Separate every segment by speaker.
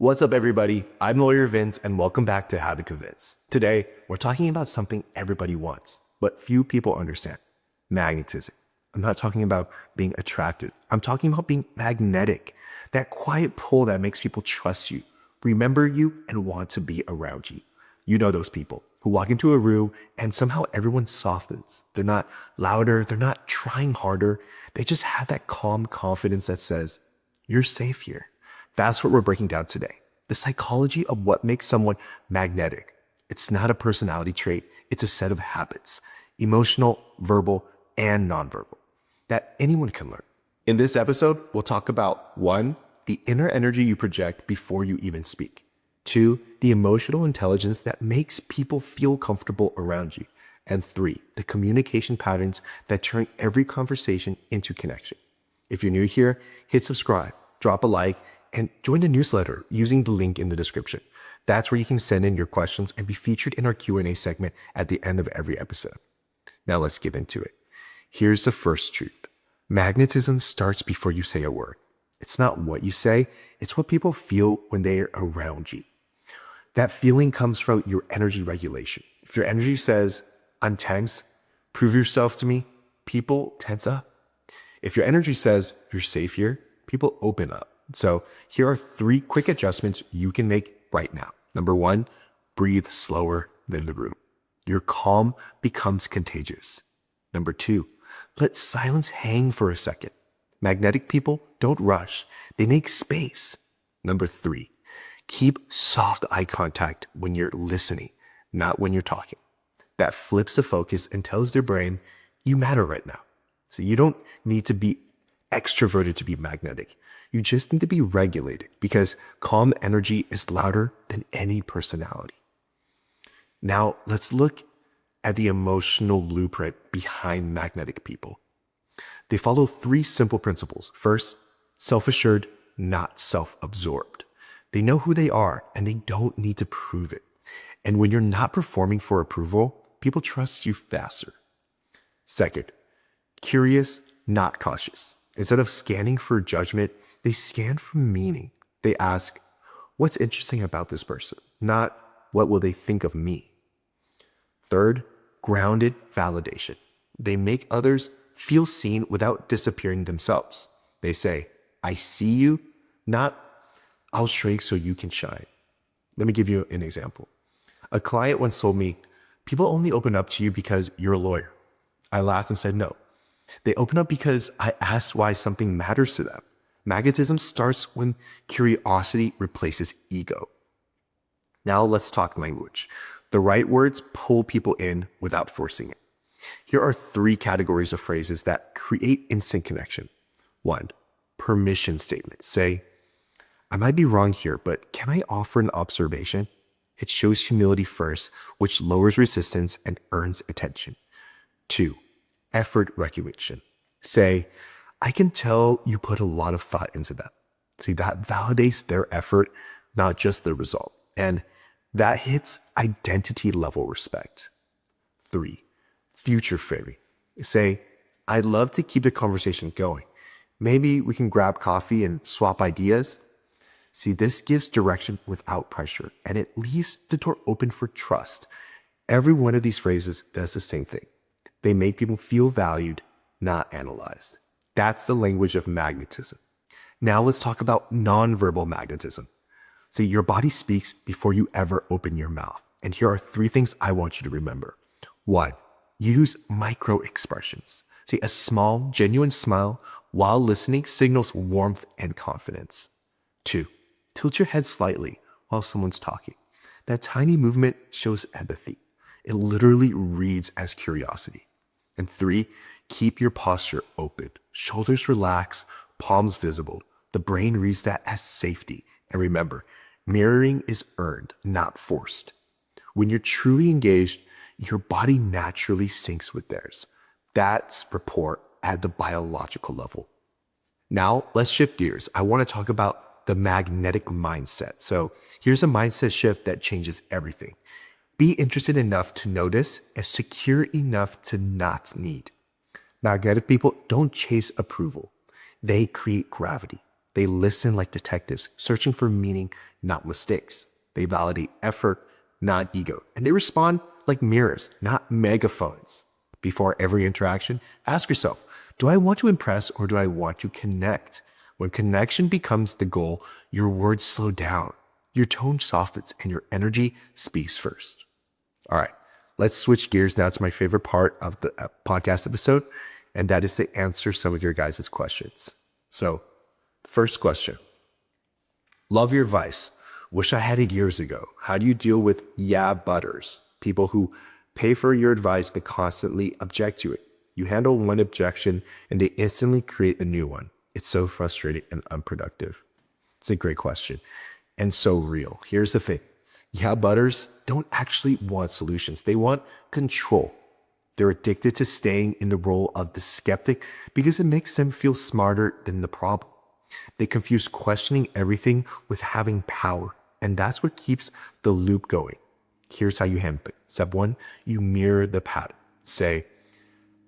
Speaker 1: What's up, everybody? I'm Lawyer Vince, and welcome back to How to Convince. Today, we're talking about something everybody wants, but few people understand: magnetism. I'm not talking about being attractive. I'm talking about being magnetic. That quiet pull that makes people trust you, remember you, and want to be around you. You know those people who walk into a room and somehow everyone softens. They're not louder, they're not trying harder. They just have that calm confidence that says, "You're safe here." That's what we're breaking down today. The psychology of what makes someone magnetic. It's not a personality trait, it's a set of habits, emotional, verbal, and nonverbal, that anyone can learn. In this episode, we'll talk about 1, the inner energy you project before you even speak. 2, the emotional intelligence that makes people feel comfortable around you. And 3, the communication patterns that turn every conversation into connection. If you're new here, hit subscribe, drop a like, and join the newsletter using the link in the description. That's where you can send in your questions and be featured in our Q&A segment at the end of every episode. Now let's get into it. Here's the first truth. Magnetism starts before you say a word. It's not what you say, it's what people feel when they're around you. That feeling comes from your energy regulation. If your energy says, "I'm tense, prove yourself to me," people tense up. If your energy says, "You're safe here," people open up. So here are 3 quick adjustments you can make right now. Number 1, breathe slower than the room. Your calm becomes contagious. Number 2, let silence hang for a second. Magnetic people don't rush, they make space. Number 3, keep soft eye contact when you're listening, not when you're talking. That flips the focus and tells their brain, you matter right now. So you don't need to be extroverted to be magnetic. You just need to be regulated, because calm energy is louder than any personality. Now let's look at the emotional blueprint behind magnetic people. They follow 3 simple principles. First, self-assured, not self-absorbed. They know who they are and they don't need to prove it. And when you're not performing for approval, people trust you faster. Second, curious, not cautious. Instead of scanning for judgment, they scan for meaning. They ask, what's interesting about this person? Not, what will they think of me? Third, grounded validation. They make others feel seen without disappearing themselves. They say, I see you, not, I'll shrink so you can shine. Let me give you an example. A client once told me, people only open up to you because you're a lawyer. I laughed and said, no. They open up because I asked why something matters to them. Magnetism starts when curiosity replaces ego. Now let's talk language. The right words pull people in without forcing it. Here are 3 categories of phrases that create instant connection. 1, permission statements. Say, I might be wrong here, but can I offer an observation? It shows humility first, which lowers resistance and earns attention. 2, effort recognition. Say, I can tell you put a lot of thought into that. See, that validates their effort, not just the result. And that hits identity level respect. 3, future framing. Say, I'd love to keep the conversation going. Maybe we can grab coffee and swap ideas. See, this gives direction without pressure, and it leaves the door open for trust. Every one of these phrases does the same thing. They make people feel valued, not analyzed. That's the language of magnetism. Now let's talk about nonverbal magnetism. See, your body speaks before you ever open your mouth. And here are 3 things I want you to remember. 1, use micro expressions. See, a small, genuine smile while listening signals warmth and confidence. 2, tilt your head slightly while someone's talking. That tiny movement shows empathy. It literally reads as curiosity. And 3, keep your posture open. Shoulders relaxed, palms visible. The brain reads that as safety. And remember, mirroring is earned, not forced. When you're truly engaged, your body naturally syncs with theirs. That's rapport at the biological level. Now, let's shift gears. I want to talk about the magnetic mindset. So here's a mindset shift that changes everything. Be interested enough to notice and secure enough to not need. Magnetic people don't chase approval. They create gravity. They listen like detectives, searching for meaning, not mistakes. They validate effort, not ego. And they respond like mirrors, not megaphones. Before every interaction, ask yourself, do I want to impress or do I want to connect? When connection becomes the goal, your words slow down, your tone softens, and your energy speaks first. All right, let's switch gears now to my favorite part of the podcast episode, and that is to answer some of your guys' questions. So, first question. Love your advice. Wish I had it years ago. How do you deal with yeah butters? People who pay for your advice but constantly object to it. You handle one objection and they instantly create a new one. It's so frustrating and unproductive. It's a great question and so real. Here's the thing. Yeah butters don't actually want solutions. They want control. They're addicted to staying in the role of the skeptic because it makes them feel smarter than the problem. They confuse questioning everything with having power, and that's what keeps the loop going. Here's how you handle it. Step 1, you mirror the pattern. Say,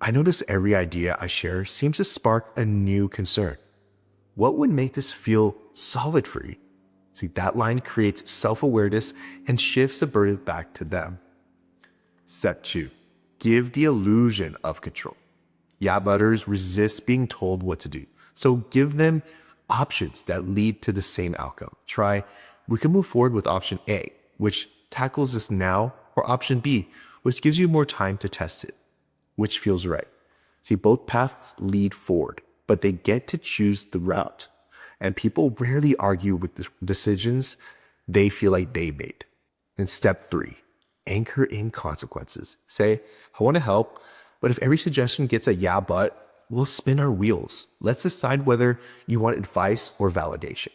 Speaker 1: I notice every idea I share seems to spark a new concern. What would make this feel solid for you? See, that line creates self-awareness and shifts the burden back to them. Step 2, give the illusion of control. Yeah butters resist being told what to do. So give them options that lead to the same outcome. Try, we can move forward with option A, which tackles this now, or option B, which gives you more time to test it. Which feels right? See, both paths lead forward, but they get to choose the route. And people rarely argue with the decisions they feel like they made. And step 3, anchor in consequences. Say, I want to help, but if every suggestion gets a yeah but, we'll spin our wheels. Let's decide whether you want advice or validation.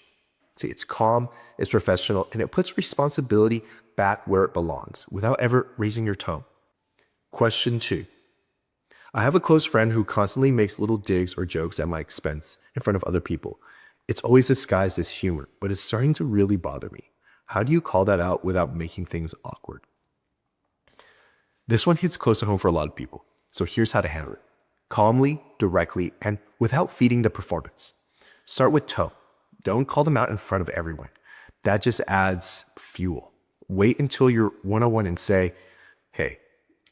Speaker 1: See, it's calm, it's professional, and it puts responsibility back where it belongs without ever raising your tone. Question 2. I have a close friend who constantly makes little digs or jokes at my expense in front of other people. It's always disguised as humor, but it's starting to really bother me. How do you call that out without making things awkward? This one hits close to home for a lot of people. So here's how to handle it. Calmly, directly, and without feeding the performance. Start with tone. Don't call them out in front of everyone. That just adds fuel. Wait until you're one-on-one and say, hey,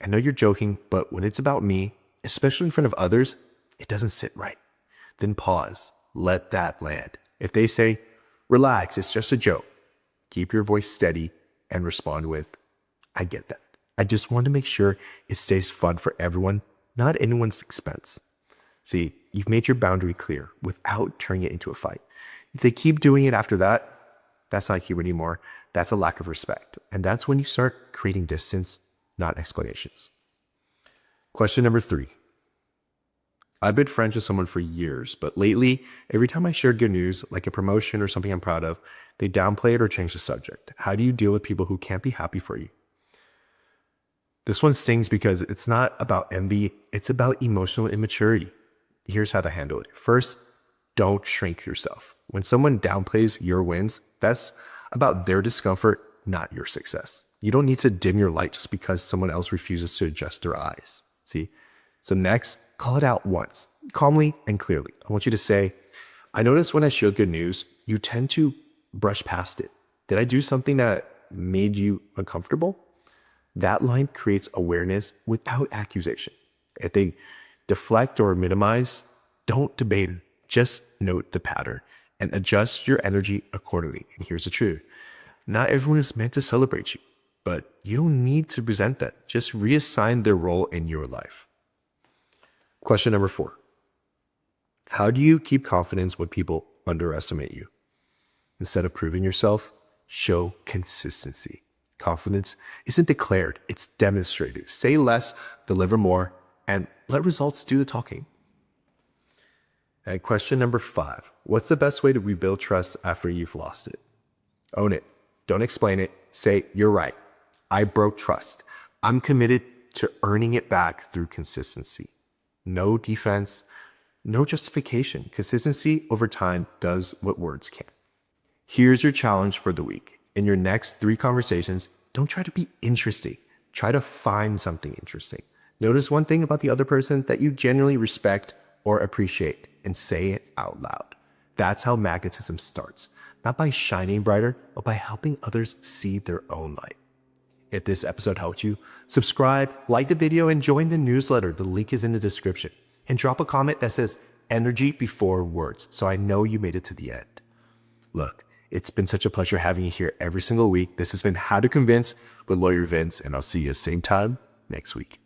Speaker 1: I know you're joking, but when it's about me, especially in front of others, it doesn't sit right. Then pause. Let that land. If they say, relax, it's just a joke, keep your voice steady and respond with, I get that. I just want to make sure it stays fun for everyone, not anyone's expense. See, you've made your boundary clear without turning it into a fight. If they keep doing it after that, that's not humor anymore. That's a lack of respect. And that's when you start creating distance, not explanations. Question number 3. I've been friends with someone for years, but lately, every time I share good news, like a promotion or something I'm proud of, they downplay it or change the subject. How do you deal with people who can't be happy for you? This one stings because it's not about envy, it's about emotional immaturity. Here's how to handle it. First, don't shrink yourself. When someone downplays your wins, that's about their discomfort, not your success. You don't need to dim your light just because someone else refuses to adjust their eyes. See? So next, call it out once, calmly and clearly. I want you to say, I notice when I share good news, you tend to brush past it. Did I do something that made you uncomfortable? That line creates awareness without accusation. If they deflect or minimize, don't debate it. Just note the pattern and adjust your energy accordingly. And here's the truth. Not everyone is meant to celebrate you, but you don't need to resent that. Just reassign their role in your life. Question number 4. How do you keep confidence when people underestimate you? Instead of proving yourself, show consistency. Confidence isn't declared, it's demonstrated. Say less, deliver more, and let results do the talking. And question number 5. What's the best way to rebuild trust after you've lost it? Own it. Don't explain it. Say, you're right. I broke trust. I'm committed to earning it back through consistency. No defense, no justification. Consistency over time does what words can't. Here's your challenge for the week. In your next 3 conversations, don't try to be interesting. Try to find something interesting. Notice one thing about the other person that you genuinely respect or appreciate and say it out loud. That's how magnetism starts, not by shining brighter, but by helping others see their own light. If this episode helped you, subscribe, like the video, and join the newsletter. The link is in the description. And drop a comment that says energy before words, so I know you made it to the end. Look, it's been such a pleasure having you here every single week. This has been How to Convince with Lawyer Vince, and I'll see you same time next week.